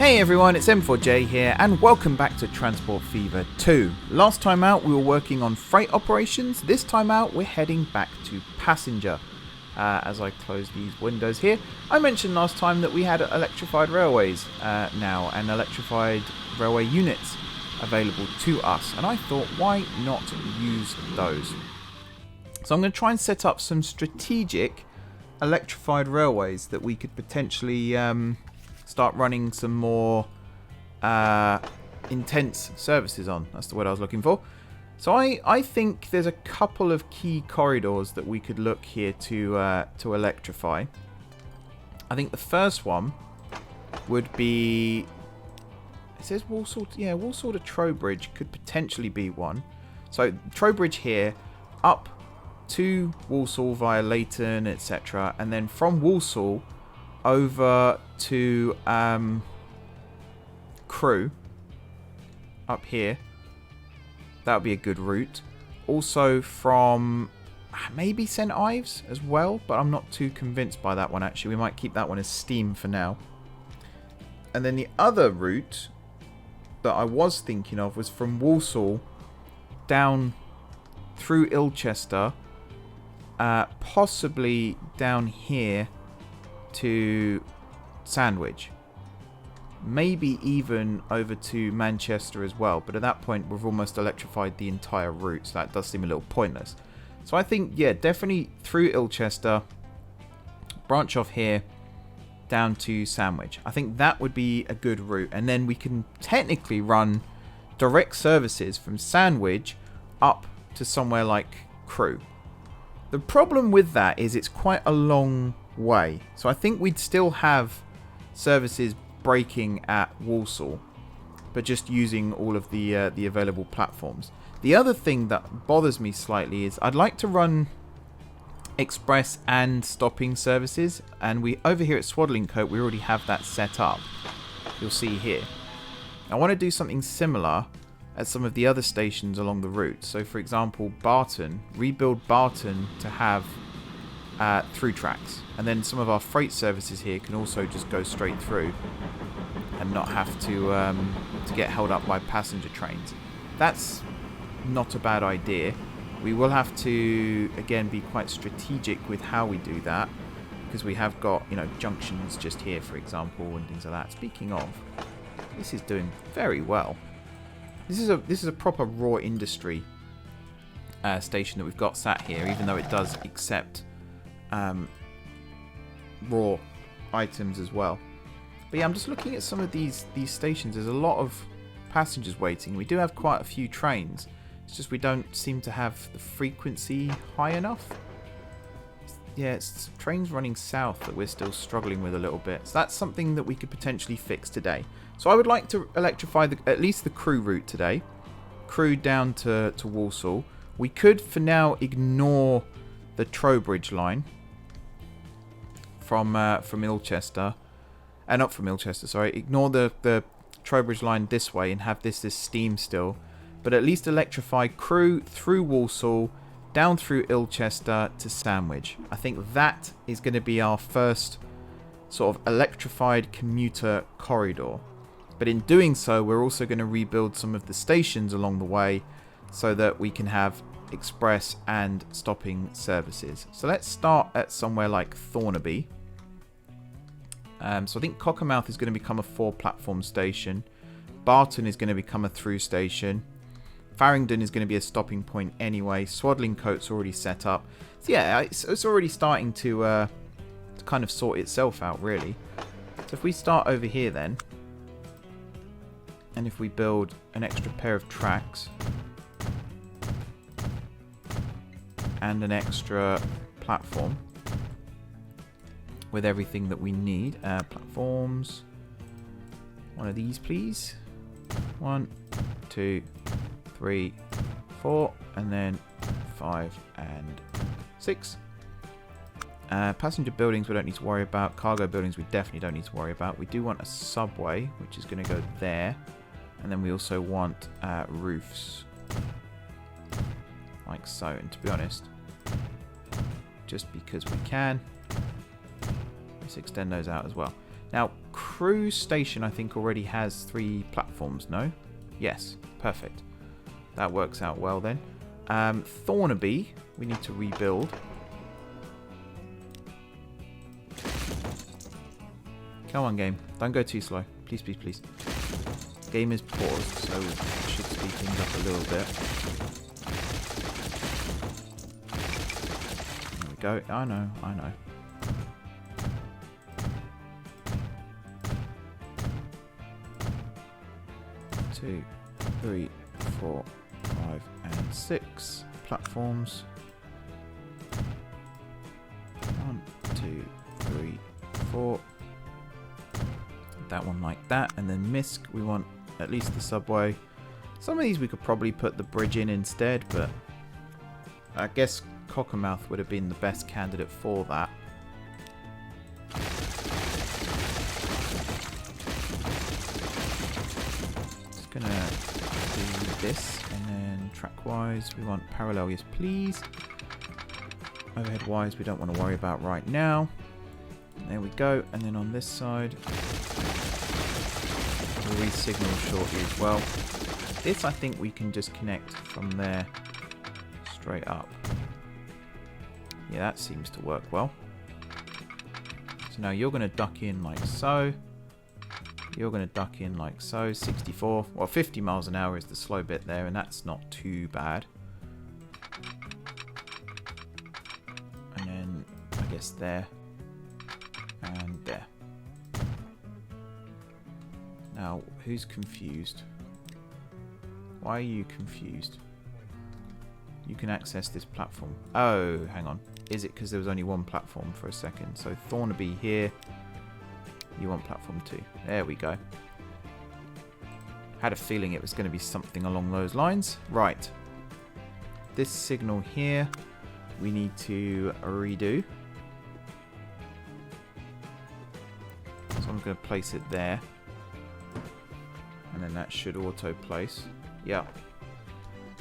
Hey everyone, it's M4J here, and welcome back to Transport Fever 2. Last time out we were working on freight operations. This time out we're heading back to passenger. As I close these windows here, I mentioned last time that we had electrified railways now, and electrified railway units available to us, and I thought, why not use those? So I'm going to try and set up some strategic electrified railways that we could potentially start running some more intense services on. That's the word I was looking for. So I think there's a couple of key corridors that we could look here to electrify. I think the first one would be, it says Walsall, yeah, Walsall to Trowbridge could potentially be one. So Trowbridge here, up to Walsall via Leighton, etc., and then from Walsall over to Crewe up here. That would be a good route. Also from maybe St Ives as well, but I'm not too convinced by that one actually. We might keep that one as steam for now. And then the other route that I was thinking of was from Walsall down through Ilchester, possibly down here to Sandwich, maybe even over to Manchester as well, but at that point we've almost electrified the entire route, so that does seem a little pointless. So I think, yeah, definitely through Ilchester, branch off here down to Sandwich. I think that would be a good route, and then we can technically run direct services from Sandwich up to somewhere like Crewe. The problem with that is it's quite a long way, so I think we'd still have services breaking at Walsall, but just using all of the available platforms. The other thing that bothers me slightly is I'd like to run express and stopping services, and we over here at Swadlincote we already have that set up. You'll see here. I want to do something similar at some of the other stations along the route. So for example, Barton, rebuild Barton to have through tracks, and then some of our freight services here can also just go straight through and not have to get held up by passenger trains. That's not a bad idea. We will have to again be quite strategic with how we do that, because we have got, you know, junctions just here for example and things like that. Speaking of, this is doing very well. This is a proper raw industry station that we've got sat here, even though it does accept raw items as well. But yeah, I'm just looking at some of these stations. There's a lot of passengers waiting. We do have quite a few trains. It's just we don't seem to have the frequency high enough. Yeah, it's trains running south that we're still struggling with a little bit. So that's something that we could potentially fix today. So I would like to electrify at least the Crewe route today. Crewe down to Walsall. We could for now ignore the Trowbridge line from Ilchester, not from Ilchester, sorry. Ignore the Trowbridge line this way and have this as steam still, but at least electrify Crewe through Walsall, down through Ilchester to Sandwich. I think that is going to be our first sort of electrified commuter corridor. But in doing so, we're also going to rebuild some of the stations along the way so that we can have express and stopping services. So let's start at somewhere like Thornaby. So I think Cockermouth is going to become a 4-platform station. Barton is going to become a through station. Farringdon is going to be a stopping point anyway. Swadlincote's already set up. So yeah, it's already starting to kind of sort itself out, really. So if we start over here then, and if we build an extra pair of tracks and an extra platform with everything that we need. Platforms. One of these, please. 1, 2, 3, 4, and then 5 and 6. Passenger buildings we don't need to worry about. Cargo buildings we definitely don't need to worry about. We do want a subway, which is going to go there. And then we also want roofs. Like so. And to be honest, just because we can, let's extend those out as well. Now, cruise station, I think, already has 3 platforms, no? Yes, perfect. That works out well then. Thornaby, we need to rebuild. Come on, game. Don't go too slow. Please, please, please. Game is paused, so we should speed things up a little bit. There we go. I know, I know. Two, 3, 4, 5, and 6 platforms. 1, 2, 3, 4. That one like that, and then Misk, we want at least the subway. Some of these we could probably put the bridge in instead, but I guess Cockermouth would have been the best candidate for that. Just gonna do this, and then track-wise, we want parallel, yes please. Overhead-wise, we don't want to worry about right now. There we go, and then on this side, we'll re-signal shortly as well. This, I think we can just connect from there straight up. Yeah, that seems to work well. So now you're going to duck in like so. You're going to duck in like so. 64. Well, 50 miles an hour is the slow bit there, and that's not too bad. And then, I guess there. And there. Now, who's confused? Why are you confused? You can access this platform. Oh, hang on. Is it because there was only one platform for a second? So Thornaby here. You want platform 2. There we go. Had a feeling it was going to be something along those lines. Right. This signal here, we need to redo. So I'm going to place it there. And then that should auto place. Yeah.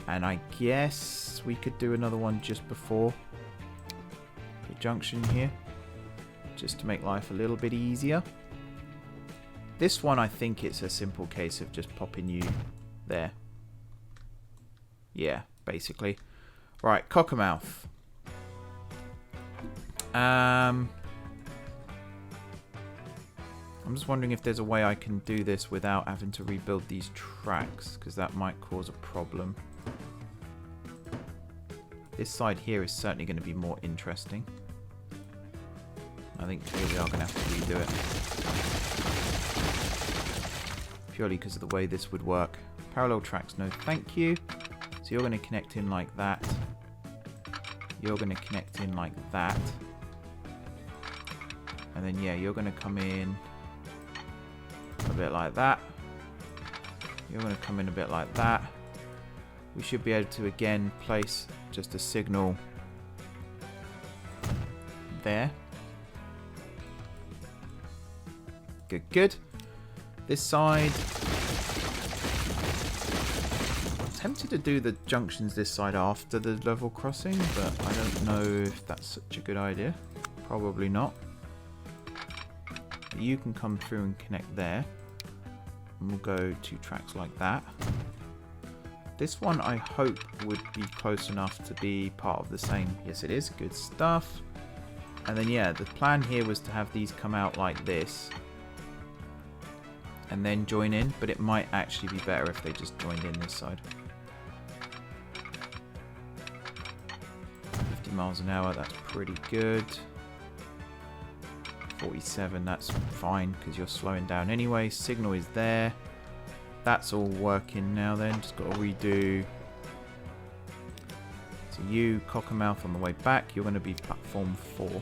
And I guess we could do another one just before the junction here. Just to make life a little bit easier. This one, I think it's a simple case of just popping you there. Yeah, basically. Right, Cockermouth. I'm just wondering if there's a way I can do this without having to rebuild these tracks, because that might cause a problem. This side here is certainly going to be more interesting. I think here we are going to have to redo it. Purely because of the way this would work. Parallel tracks, no thank you. So you're going to connect in like that. You're going to connect in like that. And then, yeah, you're going to come in a bit like that. You're going to come in a bit like that. We should be able to, again, place just a signal there. Good, good. This side. I'm tempted to do the junctions this side after the level crossing, but I don't know if that's such a good idea. Probably not. You can come through and connect there. And we'll go 2 tracks like that. This one I hope would be close enough to be part of the same. Yes, it is. Good stuff. And then, yeah, the plan here was to have these come out like this. And then join in, but it might actually be better if they just joined in this side. 50 miles an hour, that's pretty good. 47, that's fine because you're slowing down anyway. Signal is there. That's all working now then. Just got to redo. So you, Cockermouth on the way back, you're going to be platform 4. There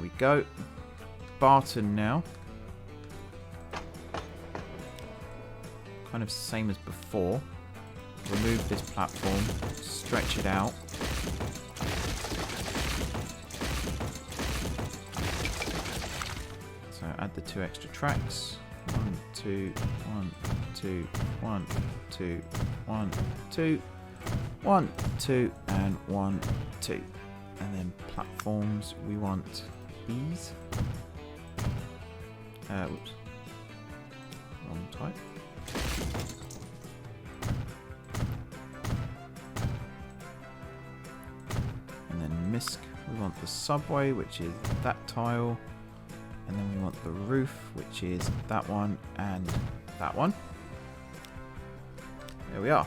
we go. Barton now. Kind of same as before. Remove this platform, stretch it out. So add the 2 extra tracks. 1, 2, 1, 2, 1, 2, 1, 2, 1, 2, and 1, 2. And then platforms, we want ease. Whoops. Wrong type. And then misc, we want the subway, which is that tile. And then we want the roof, which is that one and that one. There we are.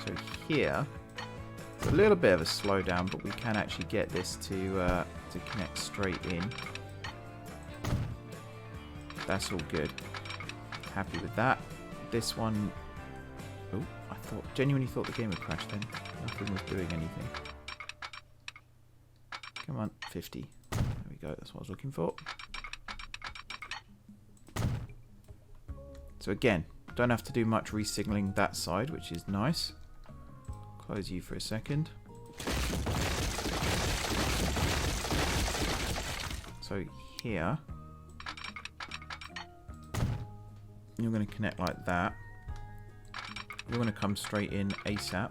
So here, it's a little bit of a slowdown, but we can actually get this to connect straight in. That's all good. Happy with that. This one, oh, genuinely thought the game would crash then. Nothing was doing anything. Come on, 50. There we go, that's what I was looking for. So again, don't have to do much re-signaling that side, which is nice. Close you for a second. So here, you're going to connect like that. You're going to come straight in ASAP.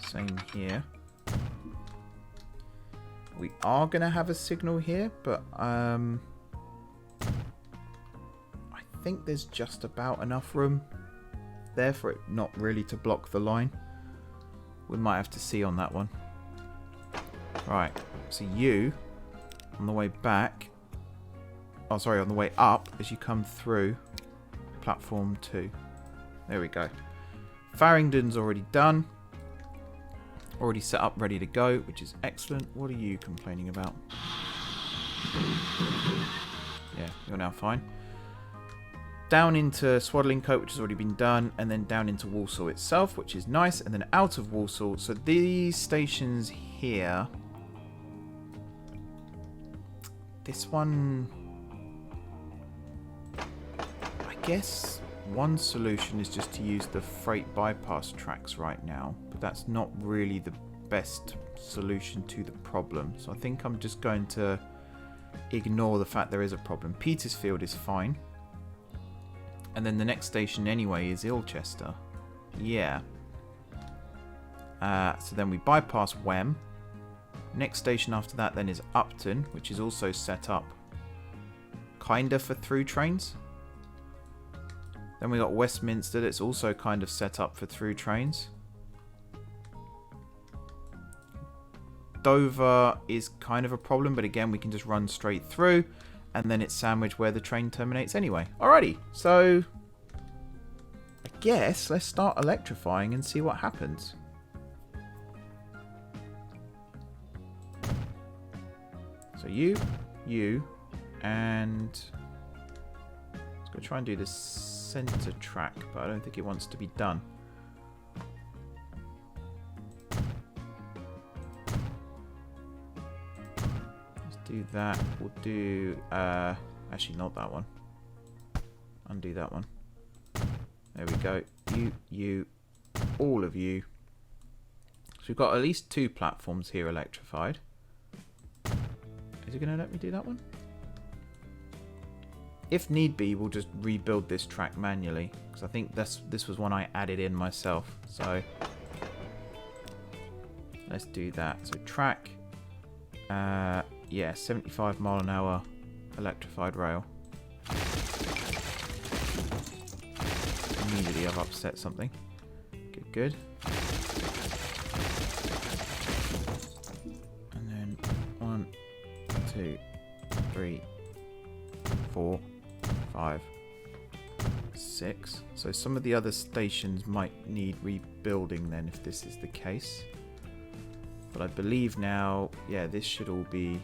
Same here. We are going to have a signal here, but I think there's just about enough room there for it not really to block the line. We might have to see on that one. Right, so you, on the way back, oh sorry, on the way up as you come through platform 2. There we go. Farringdon's already done. Already set up, ready to go, which is excellent. What are you complaining about? Yeah, you're now fine. Down into Swaddling Coat, which has already been done, and then down into Walsall itself, which is nice, and then out of Walsall. So these stations here, this one, I guess one solution is just to use the freight bypass tracks right now, but that's not really the best solution to the problem. So I think I'm just going to ignore the fact there is a problem. Petersfield is fine. And then the next station anyway is Ilchester. Yeah. So then we bypass Wem. Next station after that then is Upton, which is also set up kinda for through trains. Then we got Westminster, that's also kind of set up for through trains. Dover is kind of a problem, but again we can just run straight through. And then it's Sandwich where the train terminates anyway. Alrighty, so I guess let's start electrifying and see what happens. So you, and let's go try and do this center track, but I don't think it wants to be done. Do that. We'll do actually not that one. Undo that one. There we go. You, all of you. So we've got at least 2 platforms here electrified. Is it going to let me do that one? If need be, we'll just rebuild this track manually, because I think this was one I added in myself. So let's do that. So track. Yeah, 75 mile an hour electrified rail. Immediately I've upset something. Good, good. And then 1, 2, 3, 4, 5, 6. So some of the other stations might need rebuilding then if this is the case. But I believe now, yeah, this should all be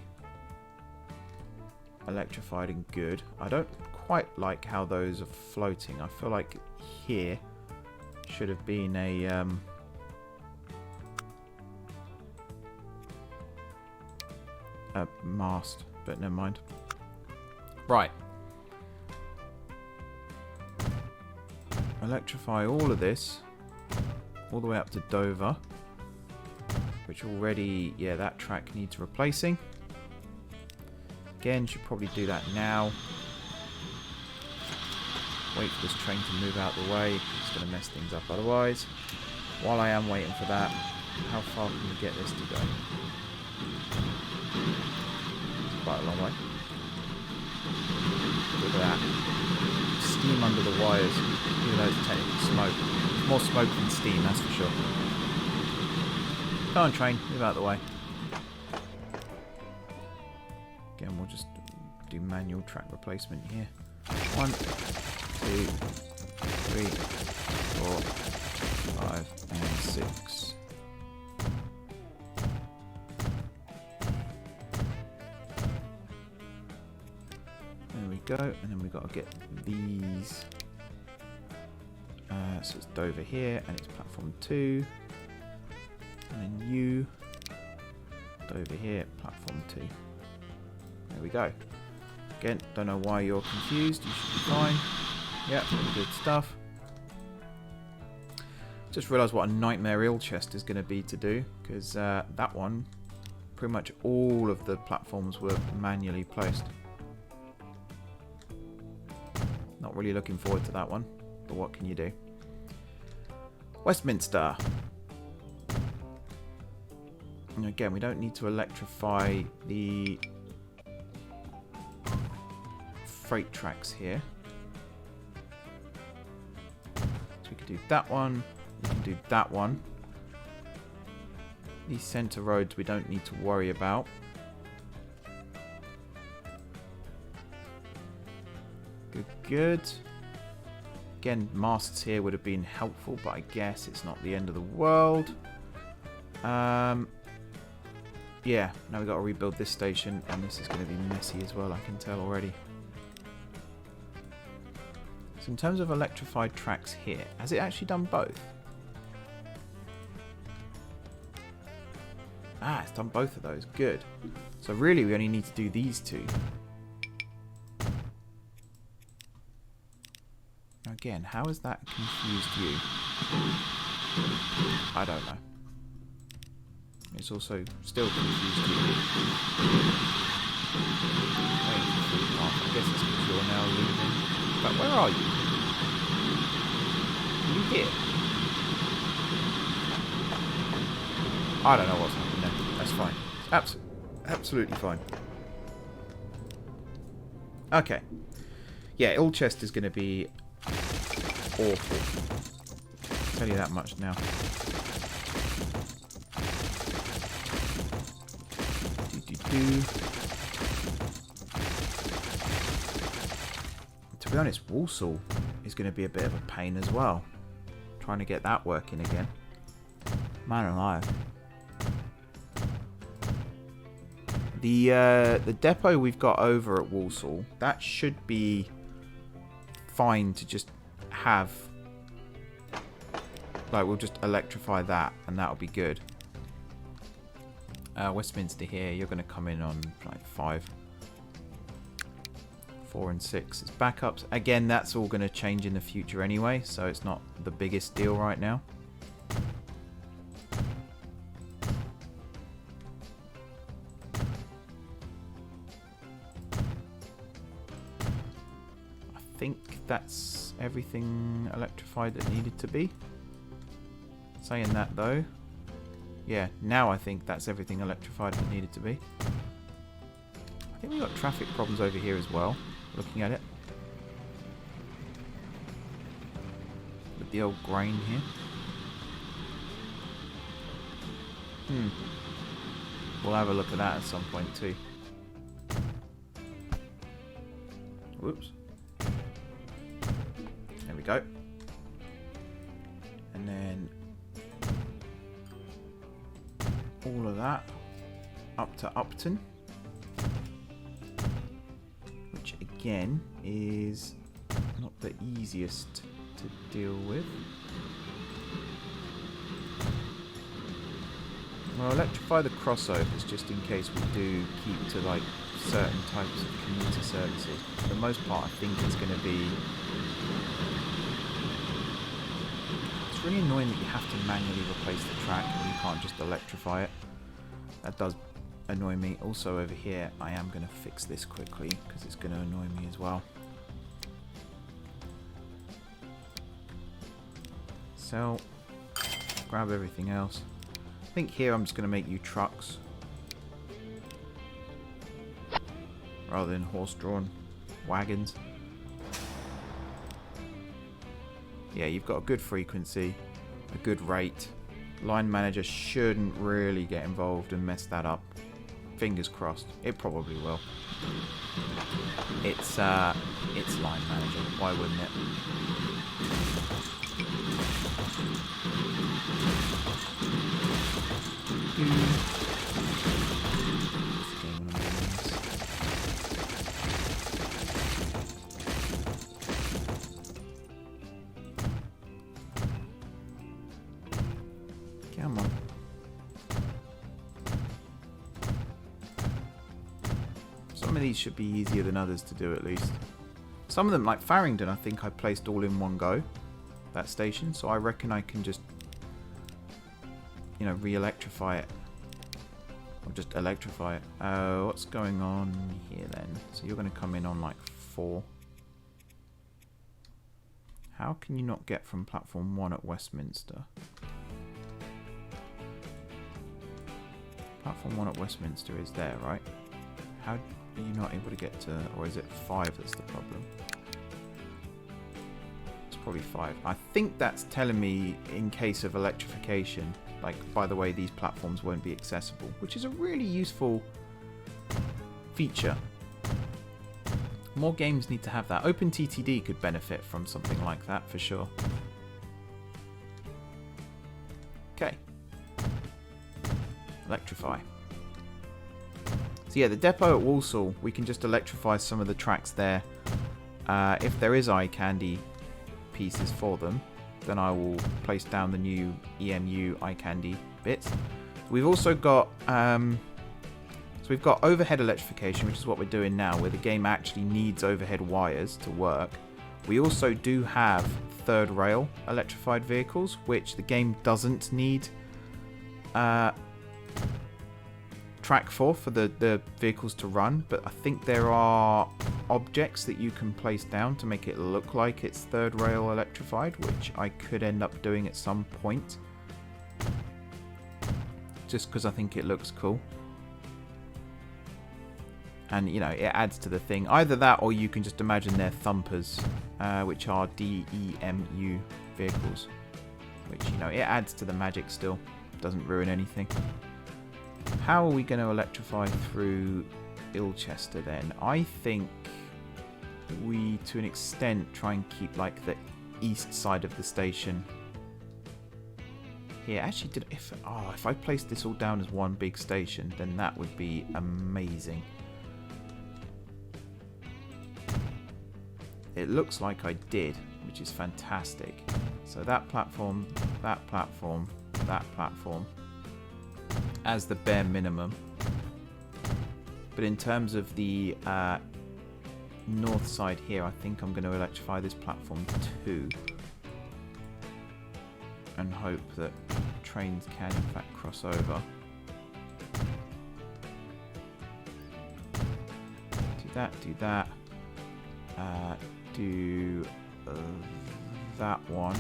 electrified and good. I don't quite like how those are floating. I feel like here should have been a mast, but never mind. Right. Electrify all of this all the way up to Dover, which already, yeah, that track needs replacing. Again, should probably do that now. Wait for this train to move out of the way. It's going to mess things up otherwise. while I am waiting for that, how far can we get this to go? It's quite a long way. Look at that. Steam under the wires, even though it's technically smoke. More smoke than steam, that's for sure. Come on, train, move out of the way. Again, we'll just do manual track replacement here. 1, 2, 3, 4, 5, and 6. There we go, and then we've got to get these. So it's Dover here, and it's platform 2. And then you, Dover here, platform 2. There we go. Again, don't know why you're confused. You should be fine. Yep, good stuff. Just realised what a nightmare ill chest is going to be to do, because that one, pretty much all of the platforms were manually placed. Not really looking forward to that one, but what can you do? Westminster. And again, we don't need to electrify the freight tracks here. So we can do that one. We can do that one. These centre roads we don't need to worry about. Good, good. Again, masts here would have been helpful, but I guess it's not the end of the world. Yeah, now we've got to rebuild this station, and this is going to be messy as well, I can tell already. So in terms of electrified tracks here, has it actually done both? Ah, it's done both of those. Good. So really, we only need to do these two. Again, how has that confused you? I don't know. It's also still confused you. I guess it's because you're now leaving. But where are you? Are you here? I don't know what's happening there. That's fine. It's absolutely fine. Okay. Yeah, Ilchest is going to be awful. I'll tell you that much now. To be honest, Walsall is going to be a bit of a pain as well. Trying to get that working again. Man alive. The depot we've got over at Walsall, that should be fine to just have. Like, we'll just electrify that and that'll be good. Westminster here, you're going to come in on like 5. 4 and 6 as backups. Again, that's all going to change in the future anyway, so it's not the biggest deal right now. I think that's everything electrified that needed to be. Saying that though, yeah, now I think that's everything electrified that needed to be. I think we've got traffic problems over here as well, looking at it. With the old grain here. We'll have a look at that at some point too. Whoops. There we go. And then all of that up to Upton, which again is not the easiest to deal with. Well, electrify the crossovers just in case we do keep to like certain types of commuter services. For the most part, I think it's going to be. It's really annoying that you have to manually replace the track and you can't just electrify it. That does annoy me. Also over here, I am going to fix this quickly because it's going to annoy me as well. So grab everything else. I think here I'm just going to make you trucks. Rather than horse-drawn wagons. Yeah, you've got a good frequency, a good rate. Line manager shouldn't really get involved and mess that up. Fingers crossed. It probably will. It's line manager. Why wouldn't it? Come on. Some of these should be easier than others to do, at least. Some of them, like Farringdon, I think I placed all in one go, that station, so I reckon I can just, you know, re-electrify it. Or just electrify it. What's going on here then? So you're going to come in on like 4. How can you not get from platform 1 at Westminster? Platform 1 at Westminster is there, right? How are you not able to get to... Or is it 5 that's the problem? It's probably 5. I think that's telling me in case of electrification, like, by the way, these platforms won't be accessible, which is a really useful feature. More games need to have that. OpenTTD could benefit from something like that for sure. Okay. Electrify. So yeah, the depot at Walsall, we can just electrify some of the tracks there. If there is eye candy pieces for them, then I will place down the new EMU eye candy bits. We've also got so we've got overhead electrification, which is what we're doing now, where the game actually needs overhead wires to work. We also do have third rail electrified vehicles, which the game doesn't need track for the vehicles to run, but I think there are objects that you can place down to make it look like it's third rail electrified, which I could end up doing at some point, just because I think it looks cool. And, you know, it adds to the thing. Either that, or you can just imagine they're thumpers, which are DEMU vehicles. Which, you know, it adds to the magic still. Doesn't ruin anything. How are we going to electrify through Ilchester then? I think we, to an extent, try and keep, like, the east side of the station. Here, actually, if I placed this all down as one big station, then that would be amazing. It looks like I did, which is fantastic. So that platform, that platform, that platform, as the bare minimum. But in terms of the north side here, I think I'm going to electrify this platform 2. And hope that trains can in fact cross over. Do that, do that. Do that one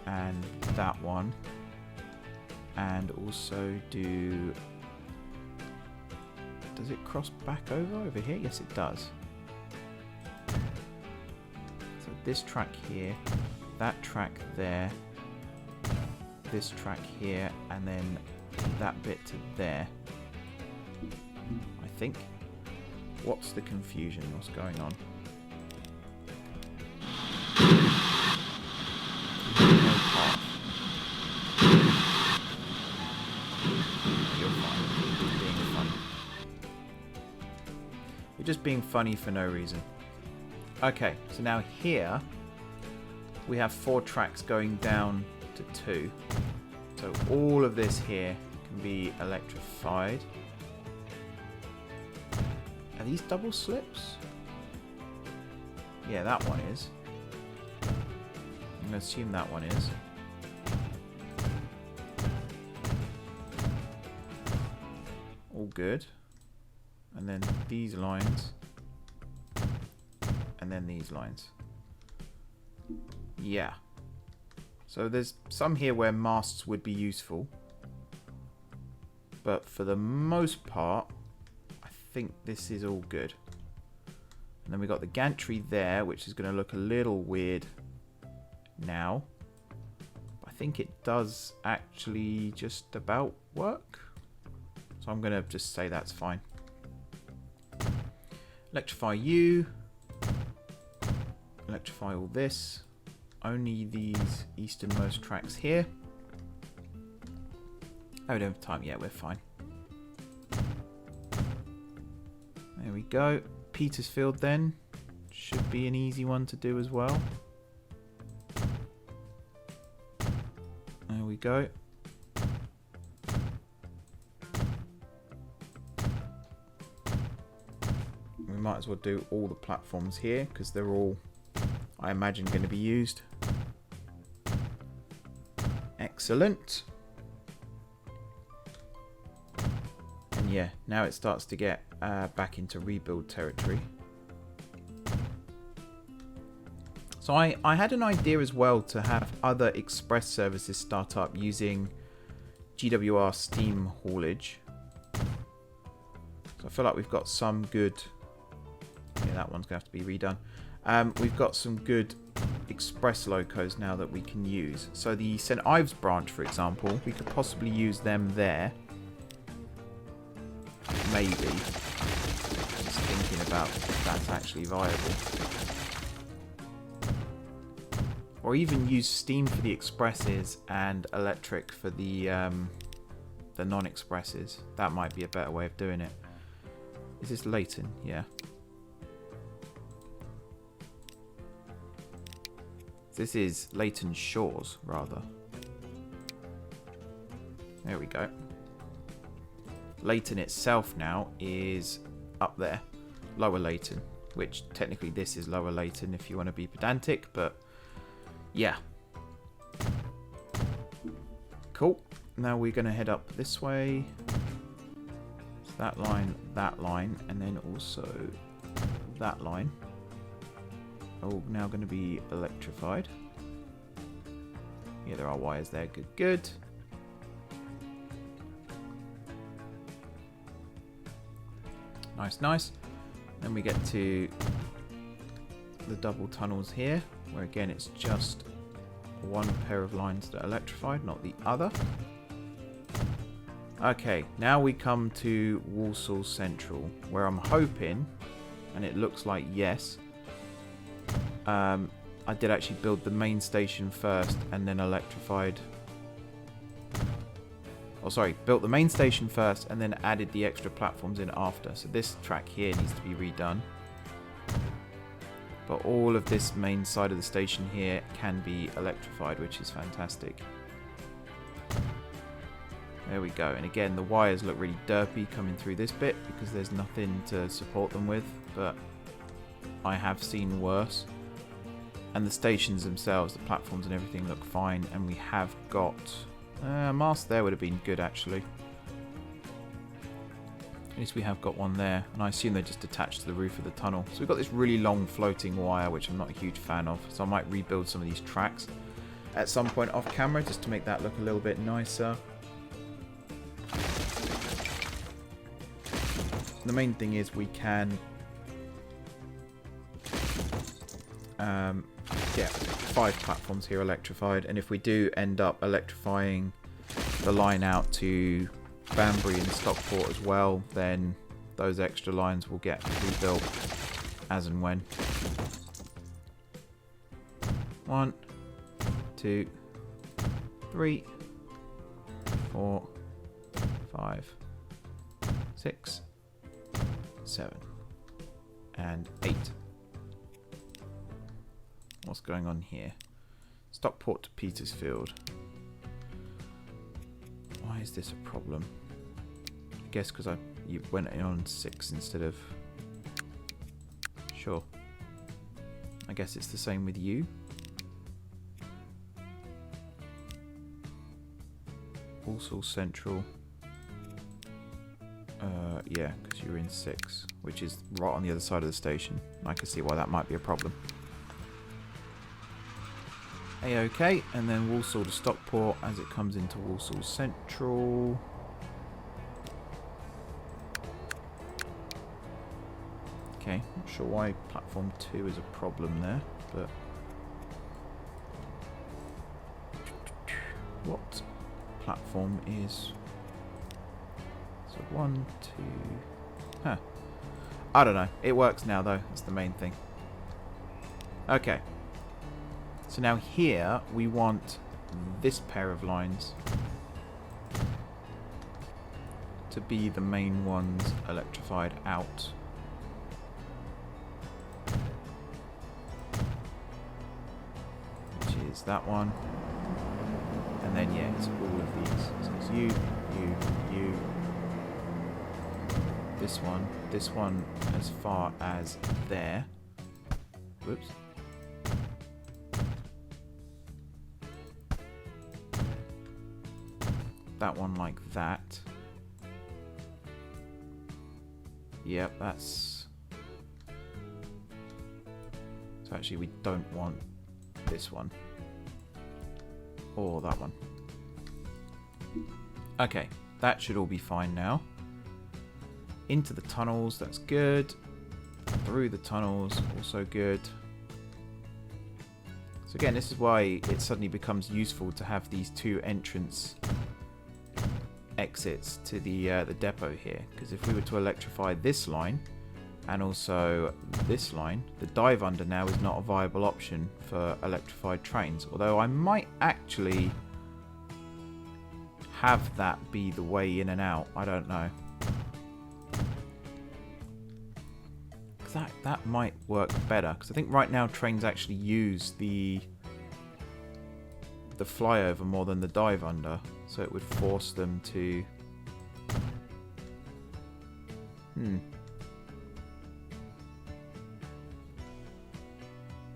and that one, and also do... Does it cross back over here? Yes, it does. So this track here, that track there, this track here, and then that bit to there. I think. What's the confusion? What's going on? Just being funny for no reason. Okay, so now here we have 4 tracks going down to 2. So all of this here can be electrified. Are these double slips? Yeah, that one is. I'm going to assume that one is. All good. And then these lines, and then these lines. Yeah. So there's some here where masts would be useful. But for the most part, I think this is all good. And then we got the gantry there, which is going to look a little weird now. I think it does actually just about work. So I'm going to just say that's fine. Electrify you. Electrify all this. Only these easternmost tracks here. Oh, we don't have time yet. We're fine. There we go. Petersfield then. Should be an easy one to do as well. There we go. We might as well do all the platforms here because they're all, I imagine, going to be used. Excellent. And yeah, now it starts to get back into rebuild territory. So I had an idea as well to have other express services start up using GWR Steam haulage. So I feel like we've got some good... Yeah, that one's going to have to be redone. We've got some good express locos now that we can use. So the St. Ives branch, for example, we could possibly use them there. Maybe. Just thinking about if that's actually viable. Or even use steam for the expresses and electric for the non-expresses. That might be a better way of doing it. Is this Leighton? Yeah. This is Leighton Shores, rather. There we go. Leighton itself now is up there. Lower Leighton. Which, technically, this is Lower Leighton if you want to be pedantic, but... yeah. Cool. Now we're going to head up this way. So that line, and then also that line. Oh, now going to be electrified. Yeah, there are wires there. Good, good. Nice, nice. Then we get to the double tunnels here, where again it's just one pair of lines that are electrified, not the other. Okay, now we come to Walsall Central, where I'm hoping, and it looks like yes, I did actually build the main station first and then electrified. Oh, sorry, built the main station first and then added the extra platforms in after. So this track here needs to be redone. But all of this main side of the station here can be electrified, which is fantastic. There we go. And again, the wires look really derpy coming through this bit because there's nothing to support them with, but I have seen worse. And the stations themselves, the platforms and everything look fine. And we have got... a mast there would have been good, actually. At least we have got one there. And I assume they're just attached to the roof of the tunnel. So we've got this really long floating wire, which I'm not a huge fan of. So I might rebuild some of these tracks at some point off camera, just to make that look a little bit nicer. The main thing is we can... yeah, 5 platforms here electrified, and if we do end up electrifying the line out to Banbury and Stockport as well, then those extra lines will get rebuilt as and when. 1, 2, 3, 4, 5, 6, 7, and 8. What's going on here? Stockport to Petersfield. Why is this a problem? I guess because you went in on 6 instead of... Sure. I guess it's the same with you. Walsall Central. Yeah, because you're in 6, which is right on the other side of the station. I can see why that might be a problem. A-OK, and then Walsall to Stockport as it comes into Walsall Central. Okay, not sure why platform 2 is a problem there, but what platform is... So 1, 2... Huh. I don't know. It works now though, that's the main thing. Okay. So now here we want this pair of lines to be the main ones electrified out. Which is that one. And then yeah, it's all of these. So it's you, this one as far as there. Whoops. That one like that. Yep, that's... So actually we don't want this one. Or that one. Okay, that should all be fine now. Into the tunnels, that's good. Through the tunnels, also good. So again, this is why it suddenly becomes useful to have these two entrance exits to the depot here, because if we were to electrify this line and also this line, the dive under now is not a viable option for electrified trains, although I might actually have that be the way in and out. I don't know. That might work better, because I think right now trains actually use the flyover more than the dive under, so it would force them to...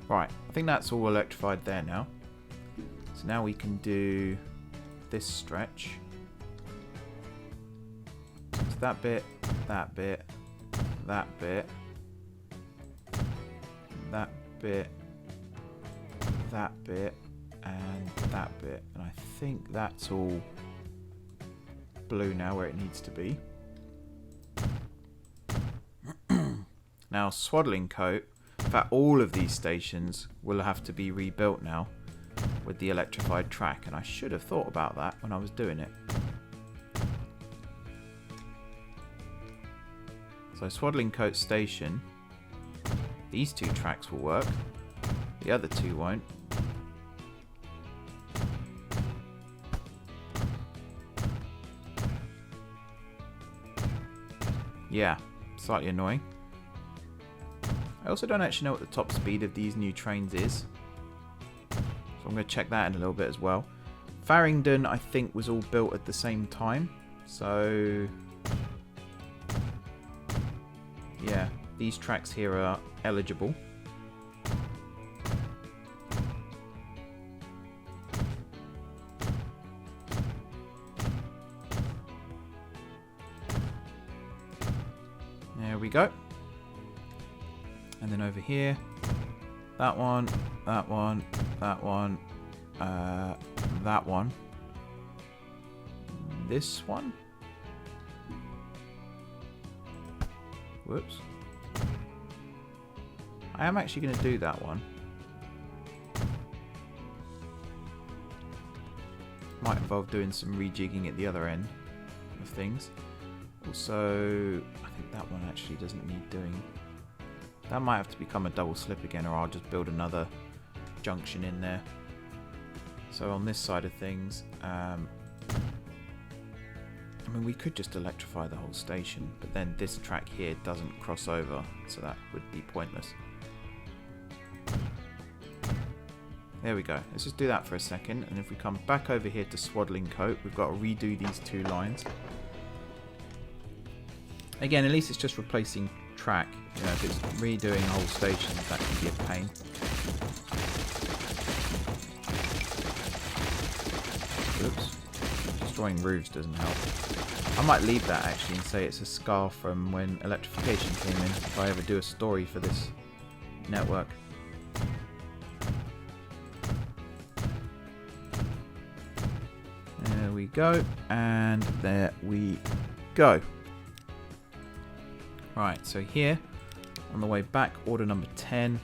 Right, I think that's all electrified there now. So now we can do this stretch. So that bit, that bit, that bit, that bit, that bit, and that bit. And I think that's all blue now where it needs to be. Now Swaddling Coat, in fact all of these stations will have to be rebuilt now with the electrified track, and I should have thought about that when I was doing it. So Swaddling Coat Station, these two tracks will work, the other two won't. Yeah, slightly annoying. I also don't actually know what the top speed of these new trains is, so I'm going to check that in a little bit as well. Farringdon, I think, was all built at the same time, so yeah, these tracks here are eligible. There we go. And then over here, that one, that one, that one, that one, this one. Whoops. I am actually going to do that one. Might involve doing some rejigging at the other end of things. Also, I think that one actually doesn't need doing. That might have to become a double slip again, or I'll just build another junction in there. So on this side of things, I mean, we could just electrify the whole station, but then this track here doesn't cross over, so that would be pointless. There we go. Let's just do that for a second, and if we come back over here to Swaddling Coat, we've got to redo these two lines. Again, at least it's just replacing track. You know, if it's redoing whole stations, that can be a pain. Oops. Destroying roofs doesn't help. I might leave that actually and say it's a scar from when Electrification came in, if I ever do a story for this network. we go. And there we go. Right, so here, on the way back, order number 10.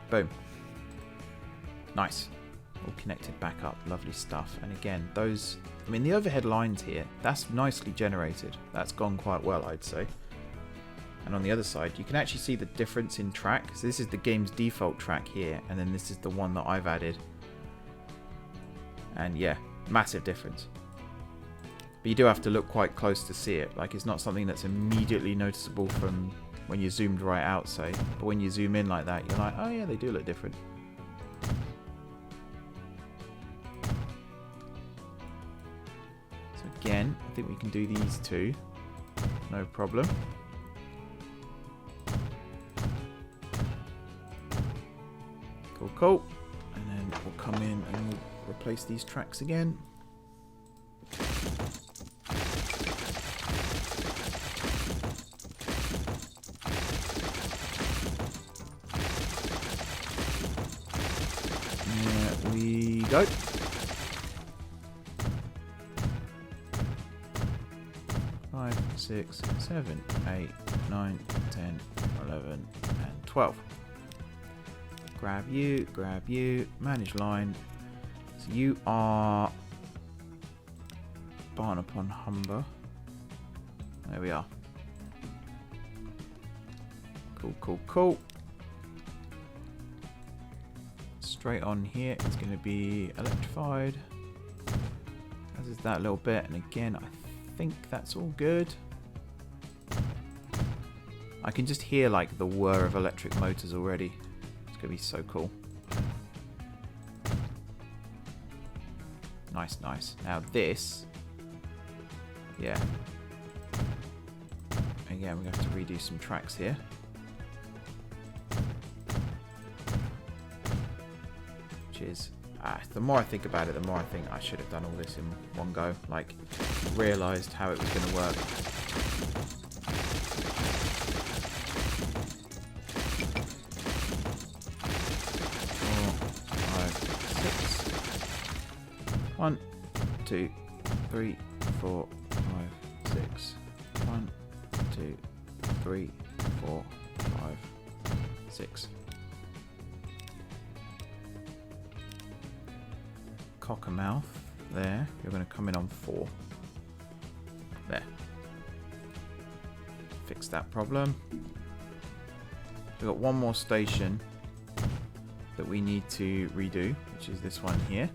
Boom. Nice. All connected back up. Lovely stuff. And again, those... I mean, the overhead lines here, that's nicely generated. That's gone quite well, I'd say. And on the other side, you can actually see the difference in track. So this is the game's default track here, and then this is the one that I've added. And yeah, massive difference. But you do have to look quite close to see it. Like, it's not something that's immediately noticeable from when you're zoomed right out, say. But when you zoom in like that, you're like, oh yeah, they do look different. So again, I think we can do these two. No problem. Cool, cool. And then we'll come in and we'll replace these tracks again. There we go. Five, 6, 7, 8, 9, 10, 11, and 12. Grab you, manage line. So you are Barn upon Humber. There we are. Cool, cool, cool. Straight on here is going to be electrified. As is that little bit, and again, I think that's all good. I can just hear like the whir of electric motors already. It's going to be so cool. Nice, nice. Now this, yeah. Again, we're going to have to redo some tracks here. Which is, the more I think about it, the more I think I should have done all this in one go. Like, realised how it was going to work. One, 2, 3, 4, 5, 6. 1, 2, 3, 4, 5, 6. Cockermouth. There. You're going to come in on 4. There. Fix that problem. We've got one more station that we need to redo, which is this one here.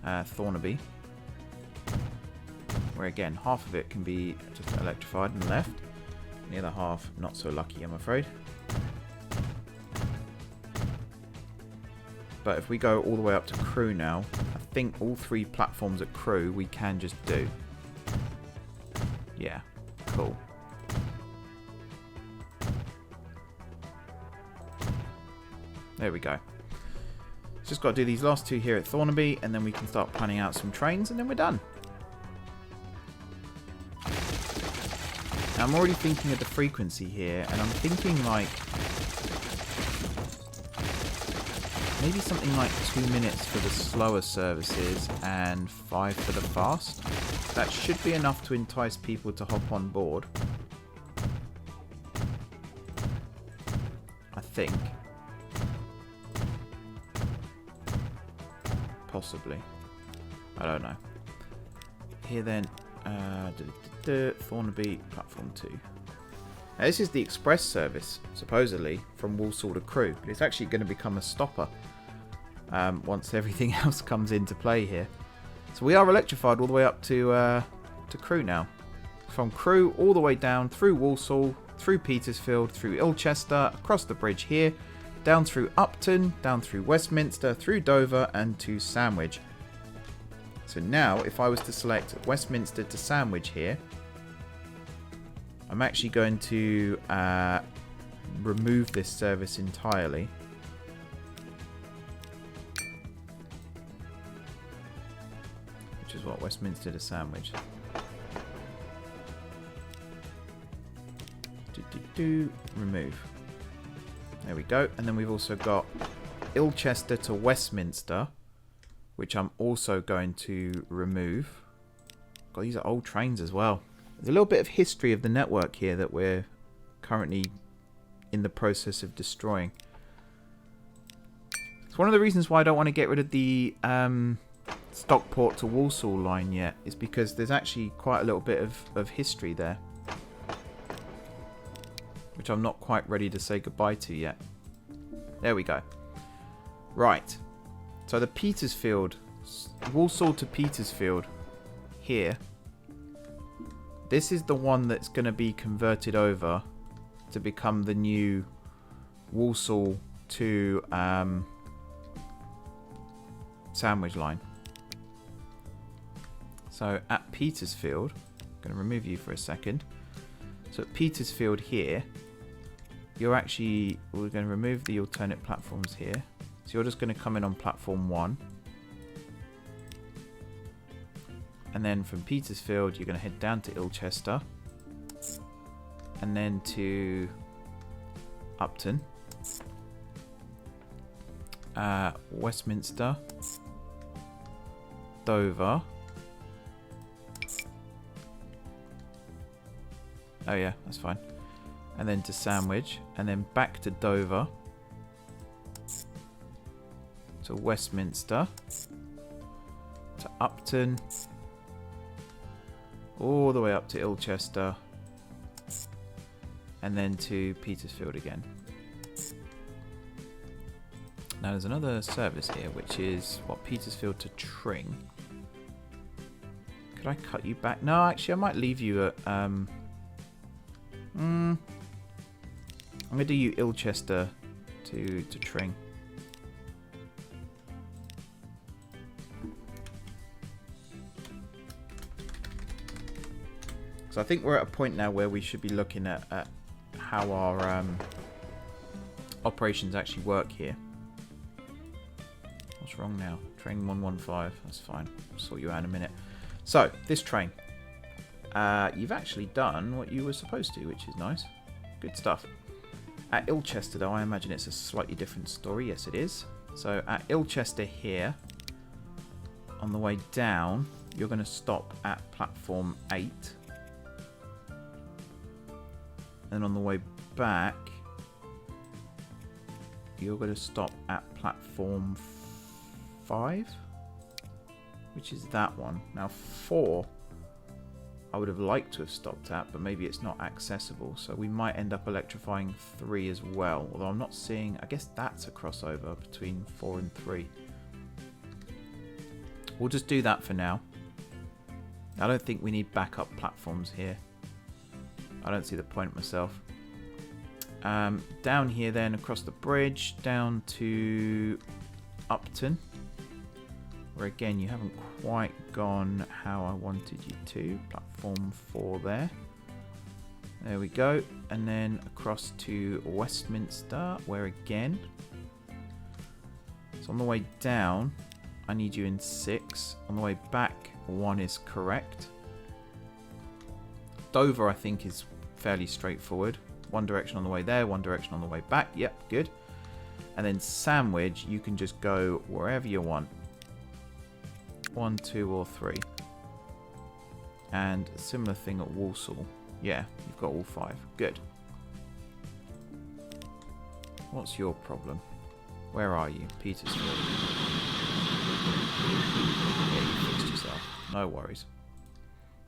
Thornaby, where again half of it can be just electrified and left, and the other half not so lucky, I'm afraid. But if we go all the way up to Crewe now, I think all 3 platforms at Crewe we can just do. Yeah, cool. There we go. Just got to do these last 2 here at Thornaby, and then we can start planning out some trains, and then we're done. Now, I'm already thinking of the frequency here, and I'm thinking like maybe something like 2 minutes for the slower services and 5 for the fast. That should be enough to entice people to hop on board, I think. Possibly. I don't know. Here then, Thornaby, platform 2. Now this is the express service, supposedly, from Walsall to Crewe, but it's actually going to become a stopper once everything else comes into play here. So we are electrified all the way up to Crewe now. From Crewe all the way down through Walsall, through Petersfield, through Ilchester, across the bridge here, down through Upton, down through Westminster, through Dover, and to Sandwich. So now, if I was to select Westminster to Sandwich here, I'm actually going to remove this service entirely. Which is what? Westminster to Sandwich. Remove. There we go. And then we've also got Ilchester to Westminster, which I'm also going to remove. God, these are old trains as well. There's a little bit of history of the network here that we're currently in the process of destroying. It's one of the reasons why I don't want to get rid of the Stockport to Walsall line yet, is because there's actually quite a little bit of history there, which I'm not quite ready to say goodbye to yet. There we go. Right. So the Petersfield, Walsall to Petersfield here. This is the one that's going to be converted over to become the new Walsall to Sandwich line. So at Petersfield, I'm going to remove you for a second. So at Petersfield here, we're going to remove the alternate platforms here. So you're just going to come in on platform 1. And then from Petersfield, you're going to head down to Ilchester. And then to Upton. Westminster. Dover. Oh yeah, that's fine. And then to Sandwich. And then back to Dover. To Westminster. To Upton. All the way up to Ilchester. And then to Petersfield again. Now there's another service here, which is, what, Petersfield to Tring. Could I cut you back? No, actually I might leave you at... I'm going to do you Ilchester to Tring. So I think we're at a point now where we should be looking at how our operations actually work here. What's wrong now? Train 115. That's fine. I'll sort you out in a minute. So, this train. You've actually done what you were supposed to, which is nice. Good stuff. At Ilchester, though, I imagine it's a slightly different story. Yes, it is. So, at Ilchester here, on the way down, you're going to stop at platform 8. And on the way back, you're going to stop at platform 5, which is that one. Now 4, I would have liked to have stopped at, but maybe it's not accessible. So we might end up electrifying 3 as well. Although I'm not seeing, I guess that's a crossover between 4 and 3. We'll just do that for now. I don't think we need backup platforms here. I don't see the point myself. Down here then, across the bridge, down to Upton. Where again, you haven't quite gone how I wanted you to. Platform 4 there. There we go. And then across to Westminster, where again... So on the way down, I need you in 6. On the way back, 1 is correct. Dover, I think, is fairly straightforward. One direction on the way there, one direction on the way back. Yep, good. And then Sandwich, you can just go wherever you want. 1, 2, or 3. And a similar thing at Walsall. Yeah, you've got all 5. Good. What's your problem? Where are you? Petersfield. Yeah, you fixed yourself. No worries.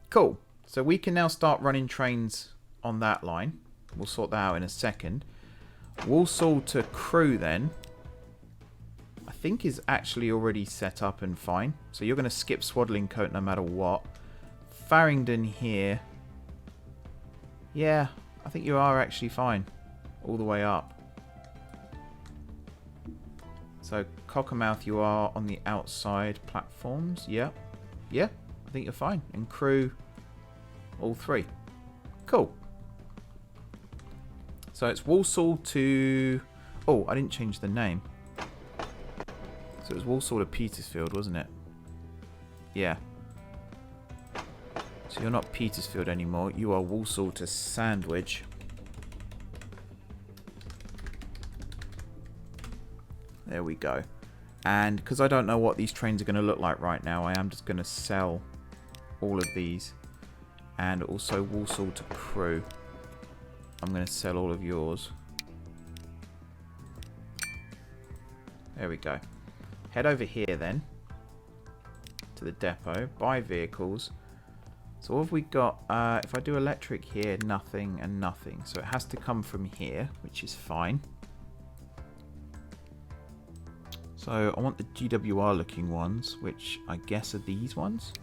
Cool. So we can now start running trains on that line. We'll sort that out in a second. Walsall to Crewe then, I think is actually already set up and fine. So you're going to skip Swadlincote no matter what. Farringdon here. Yeah, I think you are actually fine. All the way up. So Cockermouth, you are on the outside platforms. Yeah. Yeah, I think you're fine. And Crewe... all 3. Cool. So it's Walsall to... Oh, I didn't change the name. So it was Walsall to Petersfield, wasn't it? Yeah. So you're not Petersfield anymore. You are Walsall to Sandwich. There we go. And because I don't know what these trains are going to look like right now, I am just going to sell all of these. And also Walsall to crew. I'm going to sell all of yours. There we go. Head over here then. To the depot. Buy vehicles. So what have we got? If I do electric here, nothing and nothing. So it has to come from here, which is fine. So I want the GWR looking ones, which I guess are these ones.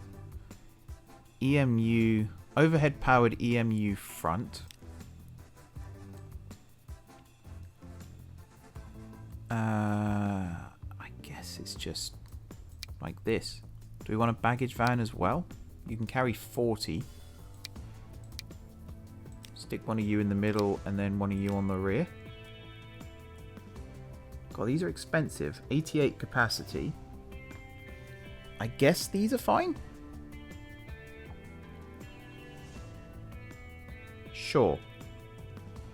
EMU, overhead powered EMU front. I guess it's just like this. Do we want a baggage van as well? You can carry 40. Stick one of you in the middle and then one of you on the rear. God, these are expensive. 88 capacity. I guess these are fine. Sure.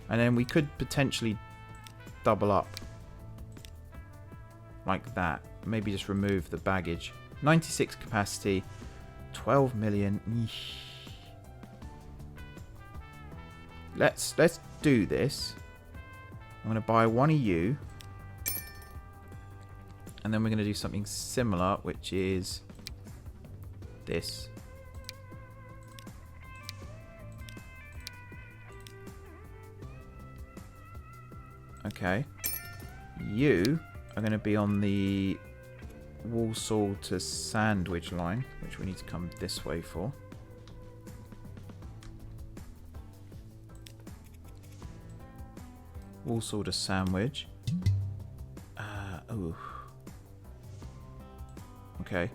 And then we could potentially double up. Like that. Maybe just remove the baggage. 96 capacity. 12 million. Eesh. Let's do this. I'm going to buy one of you. And then we're going to do something similar, which is this. Okay. You are going to be on the Walsall to Sandwich line, which we need to come this way for. Walsall to Sandwich. Oh. Okay.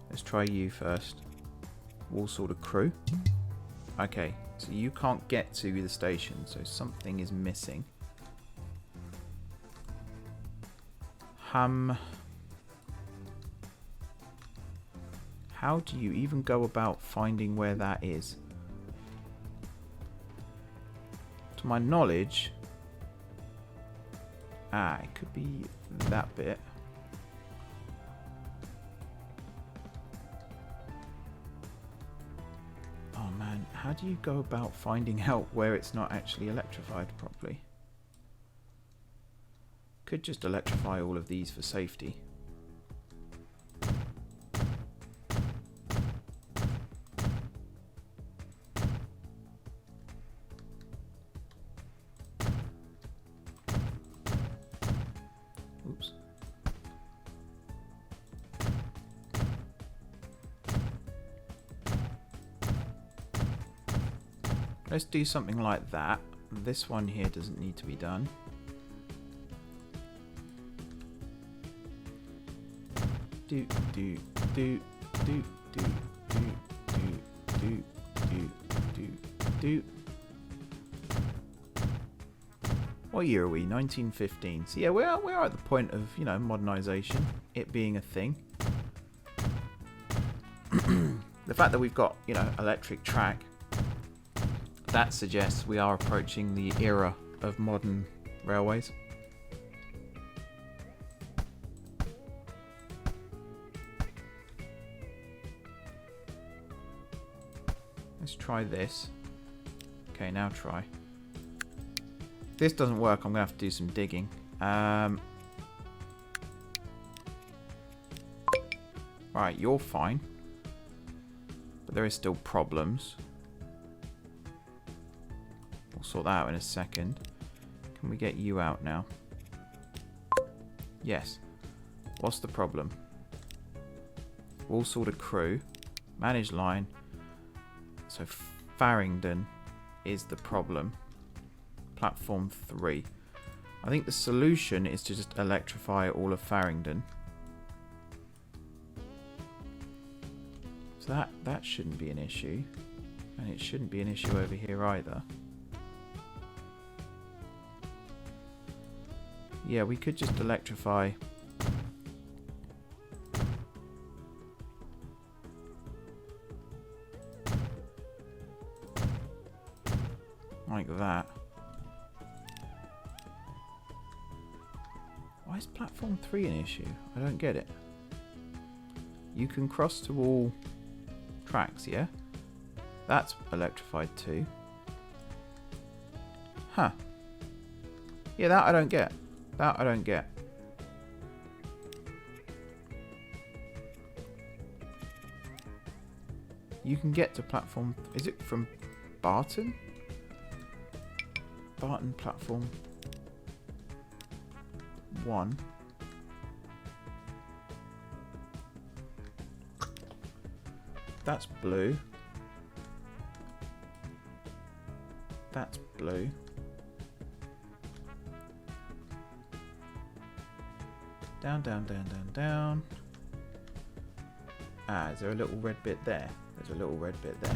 Let's try you first. Walsall to Crew. Okay. So you can't get to the station, so something is missing. How do you even go about finding where that is? To my knowledge... it could be that bit. Oh man, how do you go about finding out where it's not actually electrified properly? Could just electrify all of these for safety. Oops. Let's do something like that. This one here doesn't need to be done. Do do do do do do do do do do. What year are we? 1915. So yeah, we are at the point of, you know, modernization, it being a thing. The fact that we've got, you know, electric track, that suggests we are approaching the era of modern railways. Let's try this. Okay, now try. If this doesn't work, I'm going to have to do some digging. Right, you're fine. But there is still problems. We'll sort that out in a second. Can we get you out now? Yes. What's the problem? Walsall to Crew. Manage line. So Farringdon is the problem. Platform 3. I think the solution is to just electrify all of Farringdon. So that shouldn't be an issue. And it shouldn't be an issue over here either. Yeah, we could just electrify. Like that. Why is platform 3 an issue? I don't get it. You can cross to all tracks, yeah? That's electrified too. Huh. Yeah, that I don't get. That I don't get. You can get to platform... Is it from Barton? Barton platform 1. That's blue. That's blue. Down, down, down, down, down. Ah, is there a little red bit there? There's a little red bit there.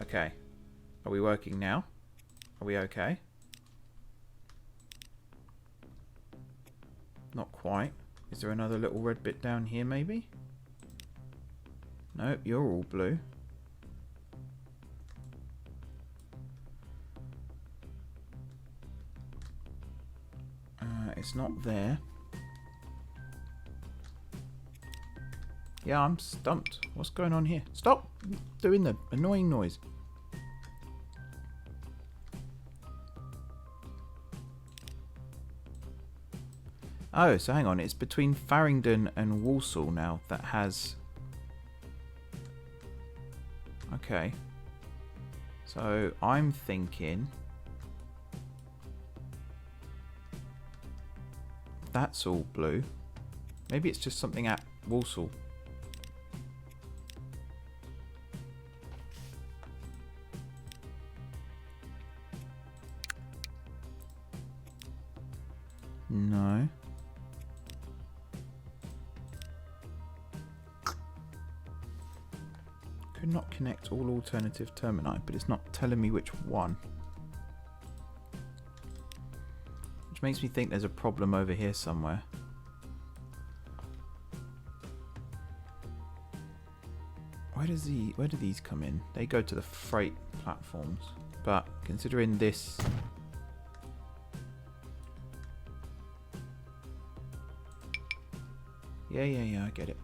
Okay. Are we working now? Are we okay? Not quite. Is there another little red bit down here maybe? Nope, you're all blue. It's not there. Yeah, I'm stumped. What's going on here? Stop doing the annoying noise. Oh, so hang on. It's between Farringdon and Walsall now that has... Okay. So I'm thinking... That's all blue. Maybe it's just something at Walsall. No. Could not connect all alternative termini, but it's not telling me which one. Which makes me think there's a problem over here somewhere. Where do these come in? They go to the freight platforms. But considering this... Yeah, I get it.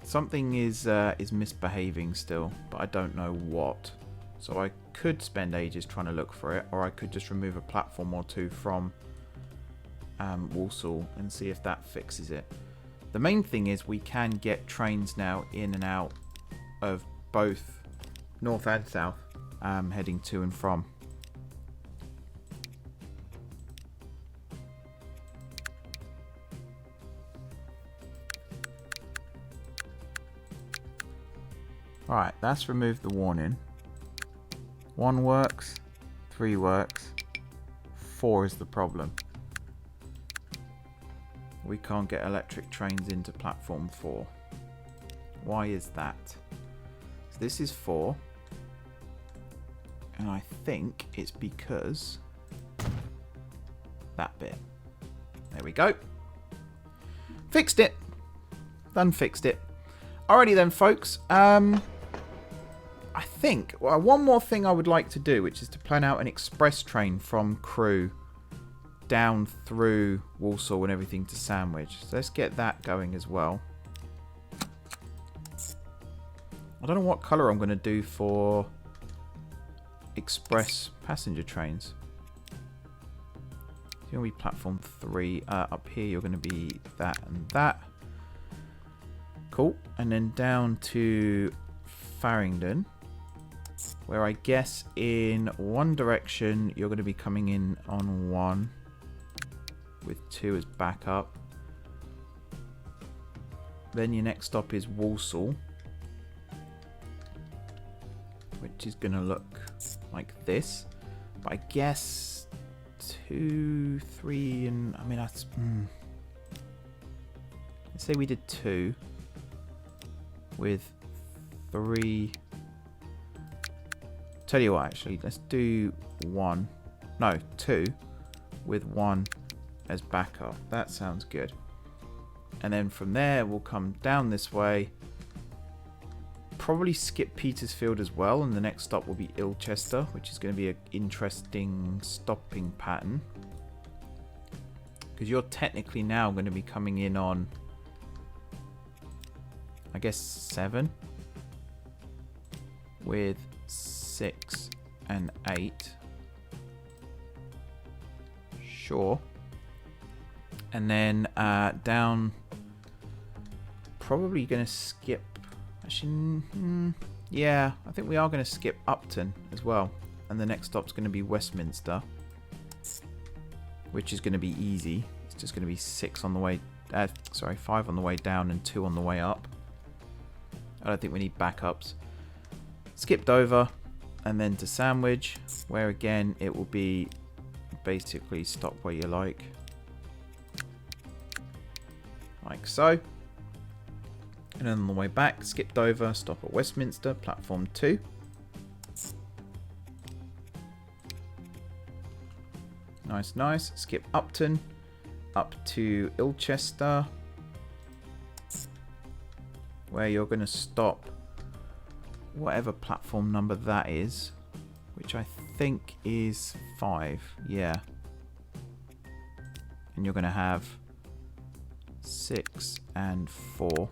Something is misbehaving still, but I don't know what. So I could spend ages trying to look for it, or I could just remove a platform or two from Walsall and see if that fixes it. The main thing is we can get trains now in and out of both north and south, heading to and from. Right, that's removed the warning. 1 works, 3 works, 4 is the problem. We can't get electric trains into platform 4. Why is that? So this is 4. And I think it's because that bit. There we go. Fixed it. Done fixed it. Alrighty then, folks. I think one more thing I would like to do, which is to plan out an express train from Crewe down through Walsall and everything to Sandwich. So let's get that going as well. I don't know what colour I'm going to do for express passenger trains. It's going to be platform 3. Up here you're going to be that and that. Cool. And then down to Farringdon, where I guess in one direction you're going to be coming in on 1 with 2 as backup. Then your next stop is Walsall, which is going to look like this. But I guess 2, 3, and I mean that's... Let's say we did 2 with 3. Tell you what, actually, let's do 1. No, 2 with 1 as backup. That sounds good. And then from there, we'll come down this way. probably skip Petersfield as well, and the next stop will be Ilchester, which is going to be an interesting stopping pattern. Because you're technically now going to be coming in on, I guess, 7. With 6 and 8. Sure. And then down, probably going to skip. Actually, yeah, I think we are going to skip Upton as well. And the next stop's going to be Westminster, which is going to be easy. It's just going to be 6 on the way, 5 on the way down and 2 on the way up. I don't think we need backups. Skip Dover and then to Sandwich, where again it will be basically stop where you like so. And then on the way back, skip Dover, stop at Westminster, platform 2. Nice, nice. Skip Upton, up to Ilchester, where you're going to stop whatever platform number that is, which I think is 5. Yeah. And you're going to have 6 and 4.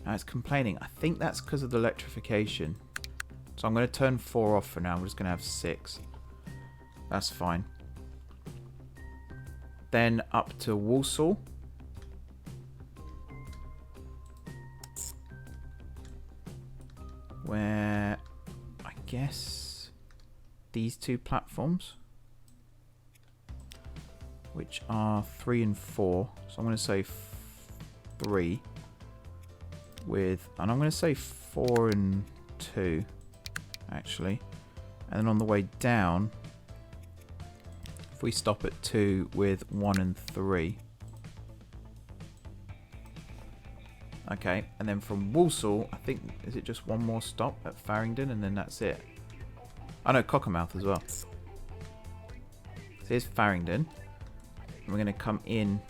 Now it's complaining. I think that's because of the electrification. So I'm going to turn 4 off for now. We're just going to have 6. That's fine. Then up to Walsall. Where I guess these 2 platforms, which are 3 and 4. So I'm going to say 3 with, and I'm going to say 4 and 2 actually. And then on the way down, if we stop at 2 with 1 and 3. Okay, and then from Walsall, I think, is it just one more stop at Farringdon and then that's it? I know, Cockermouth as well. So here's Farringdon. And we're going to come in.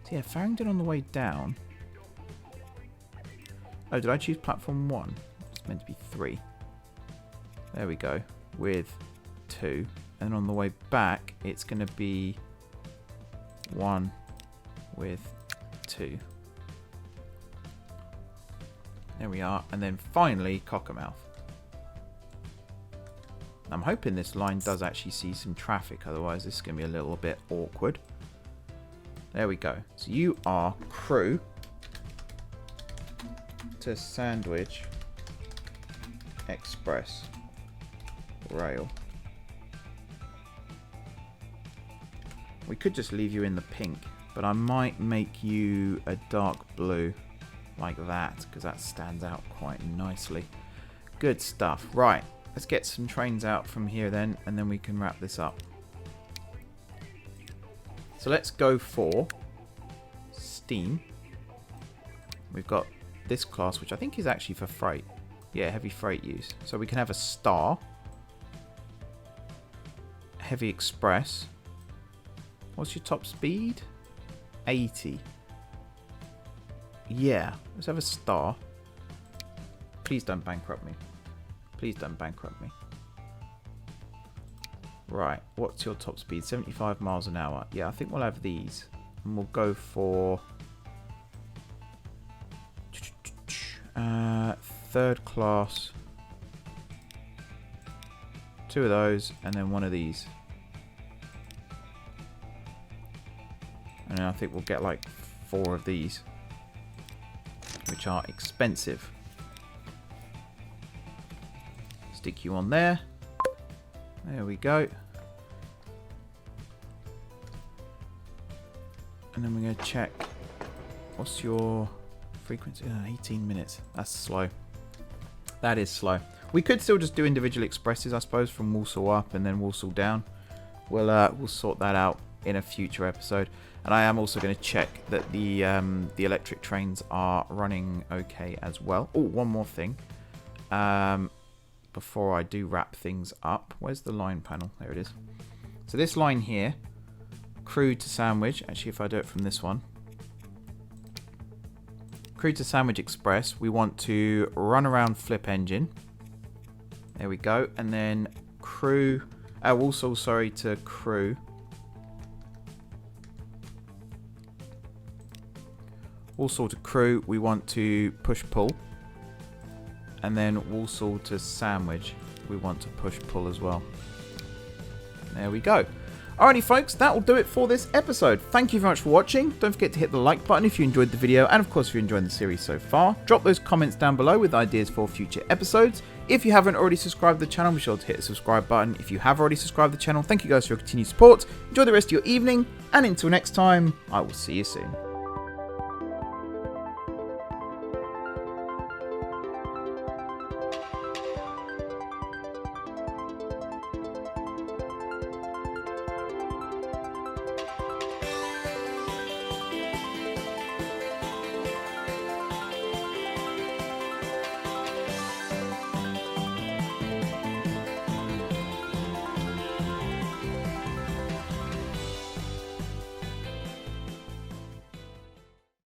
So yeah, Farringdon on the way down. Oh, did I choose platform 1? It's meant to be 3. There we go. With 2. And on the way back, it's going to be 1 with 2. There we are. And then finally, Cockermouth. I'm hoping this line does actually see some traffic. Otherwise, this is going to be a little bit awkward. There we go. So you are Crewe to Sandwich Express Rail. We could just leave you in the pink, but I might make you a dark blue. Like that, because that stands out quite nicely. Good stuff. Right, let's get some trains out from here then, and then we can wrap this up. So let's go for steam. We've got this class, which I think is actually for freight. Yeah, heavy freight use. So we can have a Star, Heavy Express. What's your top speed? 80. Yeah, let's have a Star. Please don't bankrupt me. Please don't bankrupt me. Right, what's your top speed? 75 miles an hour. Yeah, I think we'll have these. And we'll go for third class. 2 of those, and then 1 of these. And then I think we'll get like 4 of these, which are expensive. Stick you on there. There we go. And then we're going to check. What's your frequency? 18 minutes. That's slow. That is slow. We could still just do individual expresses, I suppose, from Walsall up and then Walsall down. We'll sort that out in a future episode. And I am also going to check that the electric trains are running okay as well. Oh, one more thing. Before I do wrap things up. Where's the line panel? There it is. So this line here, Crewe to Sandwich. Actually, if I do it from this one. crew to sandwich express, we want to run around flip engine. There we go. And then crew, also sorry, to crew. Walsall to crew, we want to push pull. And then Walsall to sandwich, we want to push pull as well. There we go. Alrighty folks, that will do it for this episode. Thank you very much for watching. Don't forget to hit the like button if you enjoyed the video, and of course if you're enjoying the series so far. Drop those comments down below with ideas for future episodes. If you haven't already subscribed to the channel, be sure to hit the subscribe button. If you have already subscribed to the channel, thank you guys for your continued support. Enjoy the rest of your evening, and until next time, I will see you soon.